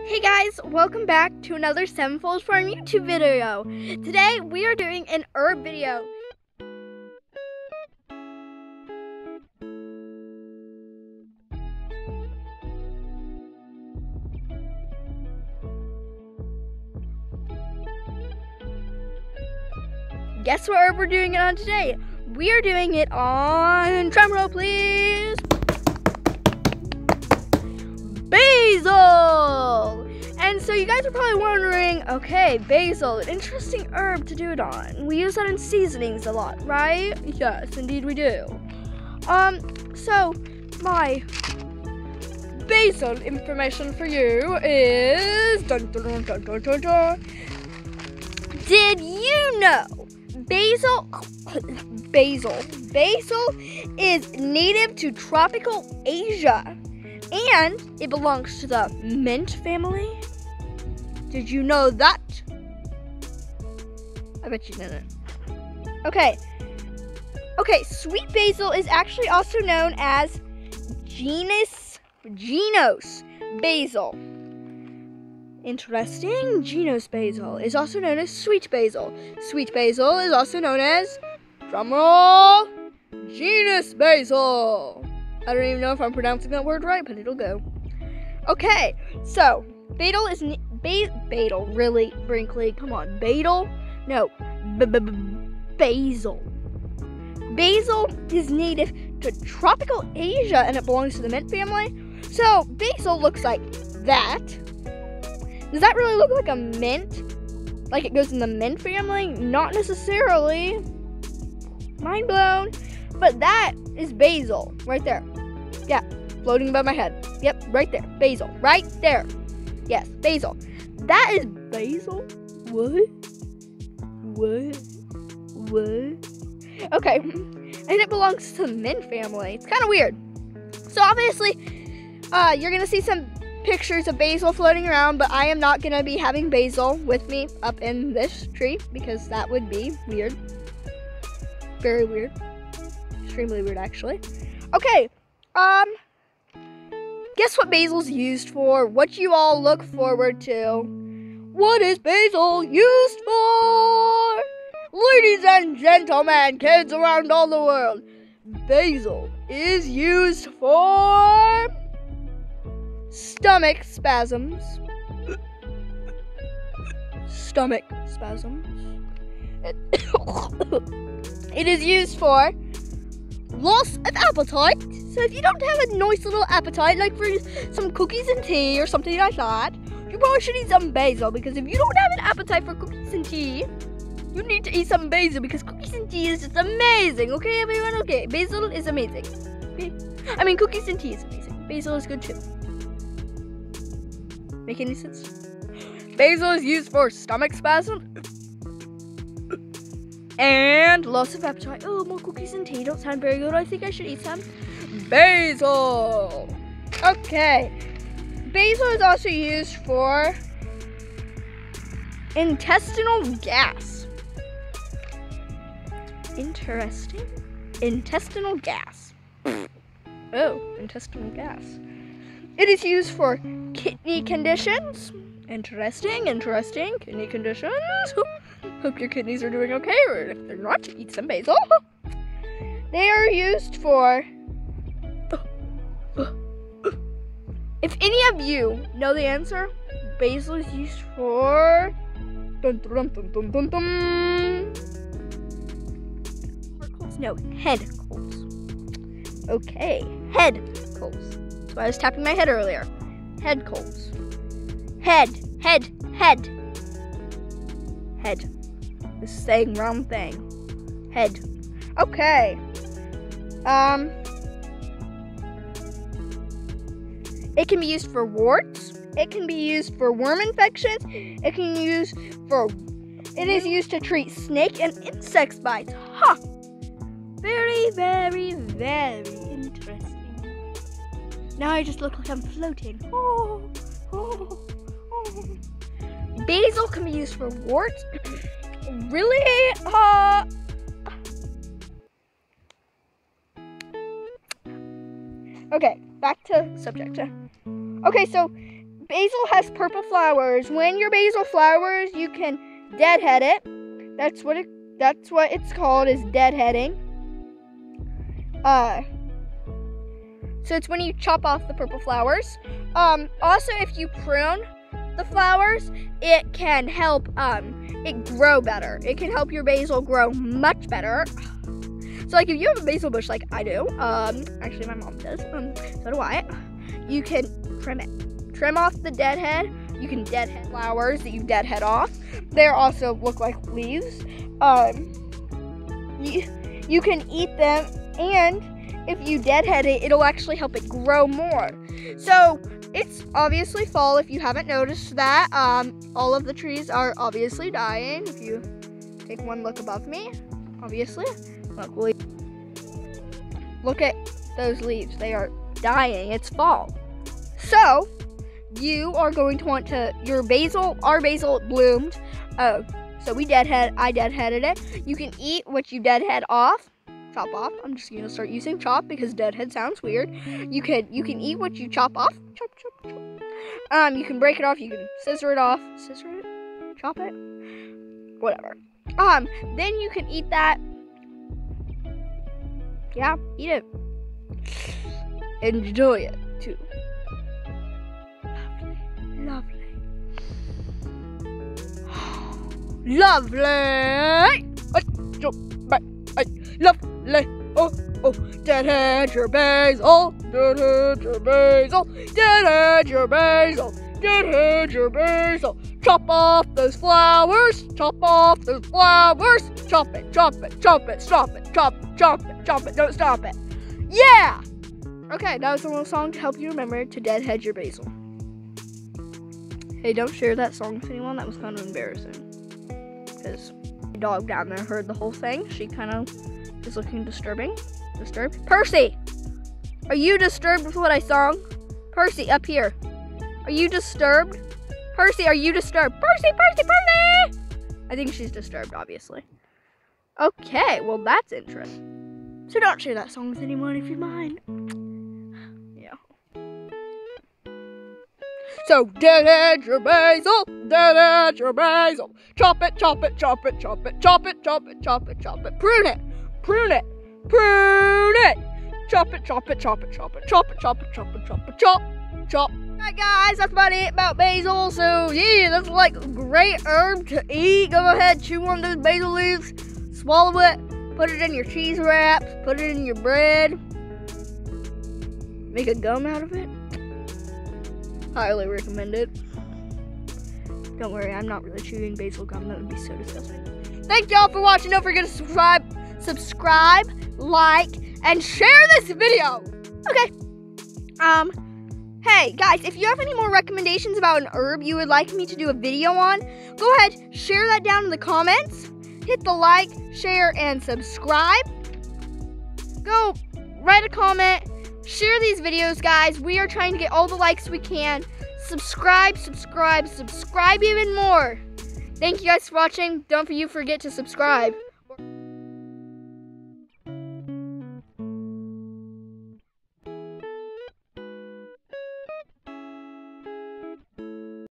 Hey guys, welcome back to another Sevenfold Farm YouTube video. Today we are doing an herb video. Guess what herb we're doing it on today? We are doing it on, drumroll please, basil! And so you guys are probably wondering, okay, basil, an interesting herb to do it on. We use that in seasonings a lot, right? Yes, indeed we do. So my basil information for you is, dun, dun, dun, dun, dun, dun, dun. Did you know basil is native to tropical Asia? And it belongs to the mint family. Did you know that? I bet you didn't. Okay, sweet basil is actually also known as genus basil. Interesting. Genus basil is also known as sweet basil. Sweet basil is also known as, drumroll, genus basil. I don't even know if I'm pronouncing that word right, but it'll go. Okay, so basil is basil, really, Brinkley? Come on, basil? No, basil. Basil is native to tropical Asia, and it belongs to the mint family. So basil looks like that. Does that really look like a mint? Like it goes in the mint family? Not necessarily. Mind blown. But that is basil, right there. Yeah, floating above my head. Yep, right there. Basil, right there. Yes, basil. That is basil? What? Okay, and it belongs to the mint family. It's kind of weird. So obviously, you're going to see some pictures of basil floating around, but I am not going to be having basil with me up in this tree because that would be weird. Very weird. Extremely weird, actually. Okay, guess what basil's used for? What you all look forward to? What is basil used for? Ladies and gentlemen, kids around all the world, basil is used for stomach spasms. It is used for loss of appetite. So if you don't have a nice little appetite, like for some cookies and tea or something like that, you probably should eat some basil, because if you don't have an appetite for cookies and tea, you need to eat some basil, because cookies and tea is just amazing. Okay, everyone? Okay, basil is amazing. Okay? I mean, cookies and tea is amazing. Basil is good too. Make any sense? Basil is used for stomach spasm and loss of appetite. Oh, more cookies and tea don't sound very good. I think I should eat some basil. Okay. Basil is also used for intestinal gas. Interesting. Intestinal gas. Oh, intestinal gas. It is used for kidney conditions. Interesting. Kidney conditions. Hope your kidneys are doing okay, or if they're not, eat some basil. They are used for, if any of you know the answer, basil is used for, dun, dun, dun, dun, dun, dun. Heart colds? No, head colds. Okay, head colds. That's why I was tapping my head earlier. Head colds. Head. This is saying wrong thing. Head. Okay. It can be used for warts. It can be used for worm infections. It is used to treat snake and insect bites. Huh. Very, very, very interesting. Now I just look like I'm floating. Oh. Basil can be used for warts. Really? Okay, back to subject. Okay, so basil has purple flowers. When your basil flowers, you can deadhead it. That's what it's called, is deadheading. So it's when you chop off the purple flowers. Also, if you prune the flowers, it can help it grow better. It can help your basil grow much better. So like if you have a basil bush like I do, actually my mom does, so do I, you can trim it. Trim off the deadhead. You can deadhead flowers that you deadhead off. They also look like leaves. You can eat them, and if you deadhead it, it'll actually help it grow more. So it's obviously fall if you haven't noticed that. All of the trees are obviously dying. If you take one look above me, obviously, look at those leaves. They are dying. It's fall. So you are going to want to, our basil bloomed. Oh, so I deadheaded it. You can eat what you deadhead off. Chop off. I'm just gonna start using chop because deadhead sounds weird. You can eat what you chop off. Chop, chop, chop. You can break it off. You can scissor it off. Scissor it. Chop it. Whatever. Then you can eat that. Yeah, eat it. Enjoy it too. Lovely. Lovely. Lovely. Oh, deadhead your basil. Deadhead your basil. Deadhead your basil. Deadhead your basil. Chop off those flowers. Chop off those flowers. Chop it, chop it, chop it, stop it, chop it, chop it, chop it, don't stop it. Yeah! Okay, that was a little song to help you remember to deadhead your basil. Hey, don't share that song with anyone. That was kind of embarrassing. Because the dog down there heard the whole thing. She kind of is looking disturbed. Percy! Are you disturbed with what I sung? Percy, up here. Are you disturbed? Percy, are you disturbed? Percy! I think she's disturbed, obviously. Okay, well that's interesting. So don't share that song with anyone if you mind. Yeah. So deadhead your basil, deadhead your basil. Chop it, chop it, chop it, chop it, chop it, chop it, chop it, chop it. Prune it, prune it, prune it. Chop it, chop it, chop it, chop it, chop it, chop it, chop it, chop it, chop, chop. Alright guys, that's about it about basil. So yeah, that's like a great herb to eat. Go ahead, chew on those basil leaves, swallow it, put it in your cheese wraps, put it in your bread, make a gum out of it. Highly recommended. Don't worry, I'm not really chewing basil gum. That would be so disgusting. Thank y'all for watching. Don't forget to subscribe, like, and share this video. Okay. Hey guys, if you have any more recommendations about an herb you would like me to do a video on, go ahead, share that down in the comments. Hit the like, share, and subscribe. Go write a comment. Share these videos, guys. We are trying to get all the likes we can. Subscribe even more. Thank you guys for watching. Don't forget to subscribe.